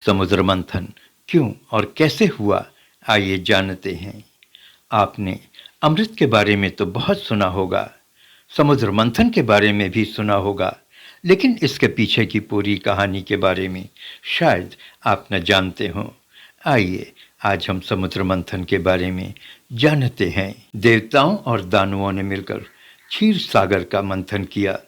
समुद्र मंथन क्यों और कैसे हुआ, आइए जानते हैं। आपने अमृत के बारे में तो बहुत सुना होगा, समुद्र मंथन के बारे में भी सुना होगा, लेकिन इसके पीछे की पूरी कहानी के बारे में शायद आप न जानते हों। आइए आज हम समुद्र मंथन के बारे में जानते हैं। देवताओं और दानवों ने मिलकर क्षीर सागर का मंथन किया।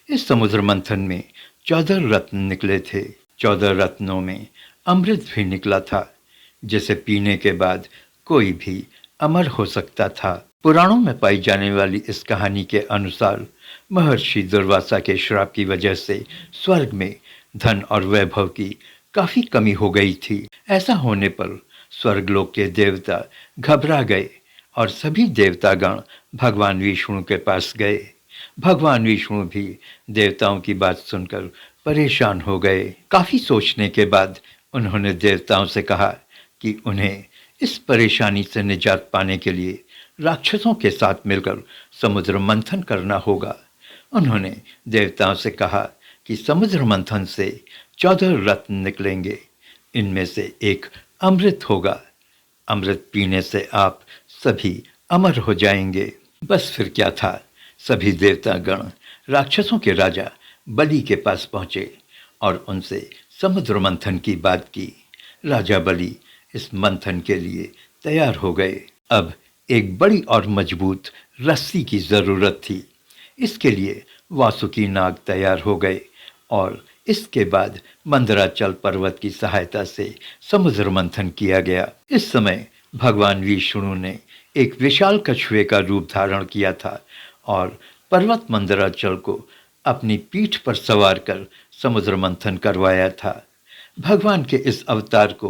इस समुद्र मंथन में 14 रत्न निकले थे। 14 रत्नों में अमृत भी निकला था, जिसे पीने के बाद कोई भी अमर हो सकता था। पुराणों में पाई जाने वाली इस कहानी के अनुसार महर्षि दुर्वासा के श्राप की वजह से स्वर्ग में धन और वैभव की काफी कमी हो गई थी। ऐसा होने पर स्वर्गलोक के देवता घबरा गए और सभी देवतागण भगवान विष्णु के पास गए। भगवान विष्णु भी देवताओं की बात सुनकर परेशान हो गए। काफी सोचने के बाद उन्होंने देवताओं से कहा कि उन्हें इस परेशानी से निजात पाने के लिए राक्षसों के साथ मिलकर समुद्र मंथन करना होगा। उन्होंने देवताओं से कहा कि समुद्र मंथन से 14 रत्न निकलेंगे, इनमें से एक अमृत होगा। अमृत पीने से आप सभी अमर हो जाएंगे। बस फिर क्या था, सभी देवतागण राक्षसों के राजा बलि के पास पहुंचे और उनसे समुद्र मंथन की बात की। राजा बलि इस मंथन के लिए तैयार हो गए। अब एक बड़ी और मजबूत रस्सी की जरूरत थी। इसके लिए वासुकी नाग तैयार हो गए और इसके बाद मंदराचल पर्वत की सहायता से समुद्र मंथन किया गया। इस समय भगवान विष्णु ने एक विशाल कछुए का रूप धारण किया था और पर्वत मंदराचल को अपनी पीठ पर सवार कर समुद्र मंथन करवाया था। भगवान के इस अवतार को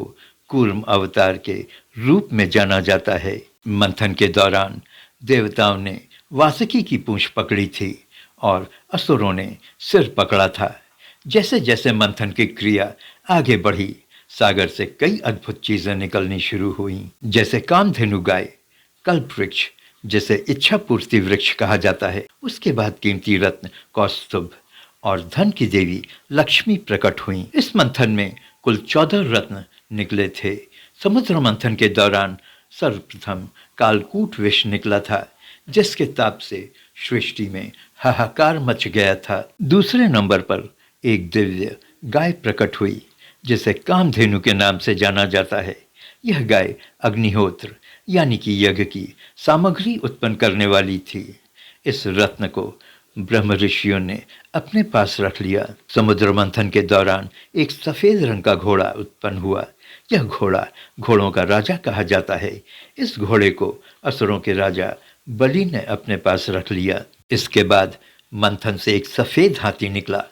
कूर्म अवतार के रूप में जाना जाता है। मंथन के दौरान देवताओं ने वासुकी की पूंछ पकड़ी थी और असुरों ने सिर पकड़ा था। जैसे जैसे मंथन की क्रिया आगे बढ़ी, सागर से कई अद्भुत चीजें निकलनी शुरू हुई, जैसे कामधेनु गाय, कल्प वृक्ष जिसे इच्छा पूर्ति वृक्ष कहा जाता है। उसके बाद कीमती रत्न कौस्तुभ और धन की देवी लक्ष्मी प्रकट हुई। इस मंथन में कुल 14 रत्न निकले थे। समुद्र मंथन के दौरान सर्वप्रथम कालकूट विष निकला था, जिसके ताप से सृष्टि में हाहाकार मच गया था। दूसरे नंबर पर एक दिव्य गाय प्रकट हुई, जिसे कामधेनु के नाम से जाना जाता है। यह गाय अग्निहोत्र यानी कि यज्ञ की सामग्री उत्पन्न करने वाली थी। इस रत्न को ब्रह्म ऋषियों ने अपने पास रख लिया। समुद्र मंथन के दौरान एक सफेद रंग का घोड़ा उत्पन्न हुआ। यह घोड़ा घोड़ों का राजा कहा जाता है। इस घोड़े को असुरों के राजा बलि ने अपने पास रख लिया। इसके बाद मंथन से एक सफेद हाथी निकला।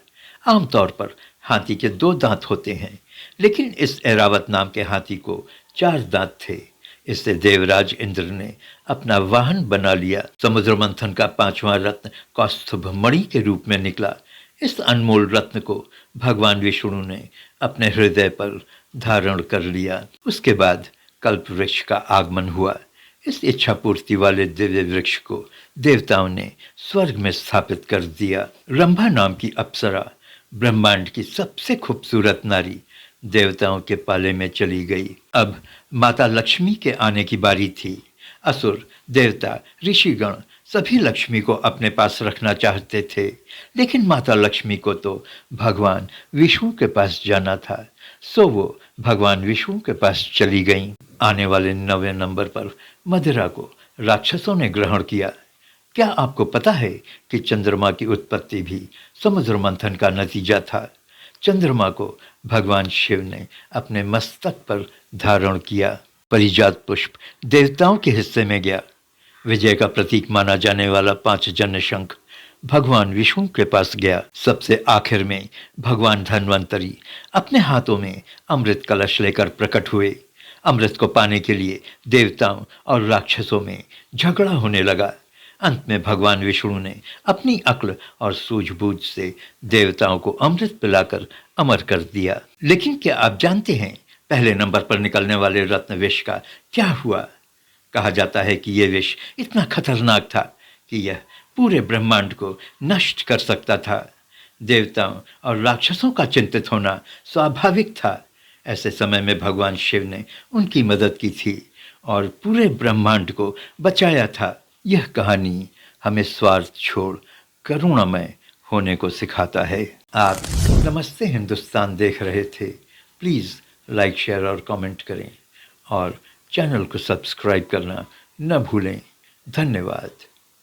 आमतौर पर हाथी के 2 दांत होते हैं, लेकिन इस ऐरावत नाम के हाथी को 4 दांत थे। इससे देवराज इंद्र ने अपना वाहन बना लिया। समुद्र मंथन का 5वां रत्न कौस्तुभ मणि के रूप में निकला। इस अनमोल रत्न को भगवान विष्णु ने अपने हृदय पर धारण कर लिया। उसके बाद कल्प वृक्ष का आगमन हुआ। इस इच्छा पूर्ति वाले दिव्य वृक्ष को देवताओं ने स्वर्ग में स्थापित कर दिया। रंभा नाम की अप्सरा, ब्रह्मांड की सबसे खूबसूरत नारी, देवताओं के पाले में चली गई। अब माता लक्ष्मी के आने की बारी थी। असुर, देवता, ऋषिगण सभी लक्ष्मी को अपने पास रखना चाहते थे, लेकिन माता लक्ष्मी को तो भगवान विष्णु के पास जाना था, सो वो भगवान विष्णु के पास चली गईं। आने वाले 9वें नंबर पर मदिरा को राक्षसों ने ग्रहण किया। क्या आपको पता है कि चंद्रमा की उत्पत्ति भी समुद्र मंथन का नतीजा था? चंद्रमा को भगवान शिव ने अपने मस्तक पर धारण किया। परिजात पुष्प देवताओं के हिस्से में गया। विजय का प्रतीक माना जाने वाला 5 जन्य शंख भगवान विष्णु के पास गया। सबसे आखिर में भगवान धन्वंतरी अपने हाथों में अमृत कलश लेकर प्रकट हुए। अमृत को पाने के लिए देवताओं और राक्षसों में झगड़ा होने लगा। अंत में भगवान विष्णु ने अपनी अक्ल और सूझबूझ से देवताओं को अमृत पिलाकर अमर कर दिया। लेकिन क्या आप जानते हैं पहले नंबर पर निकलने वाले रत्न विष का क्या हुआ? कहा जाता है कि यह विष इतना खतरनाक था कि यह पूरे ब्रह्मांड को नष्ट कर सकता था। देवताओं और राक्षसों का चिंतित होना स्वाभाविक था। ऐसे समय में भगवान शिव ने उनकी मदद की थी और पूरे ब्रह्मांड को बचाया था। यह कहानी हमें स्वार्थ छोड़ करुणामय होने को सिखाता है। आप नमस्ते हिंदुस्तान देख रहे थे। प्लीज़ लाइक, शेयर और कमेंट करें और चैनल को सब्सक्राइब करना न भूलें। धन्यवाद।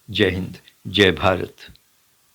जय हिंद, जय भारत।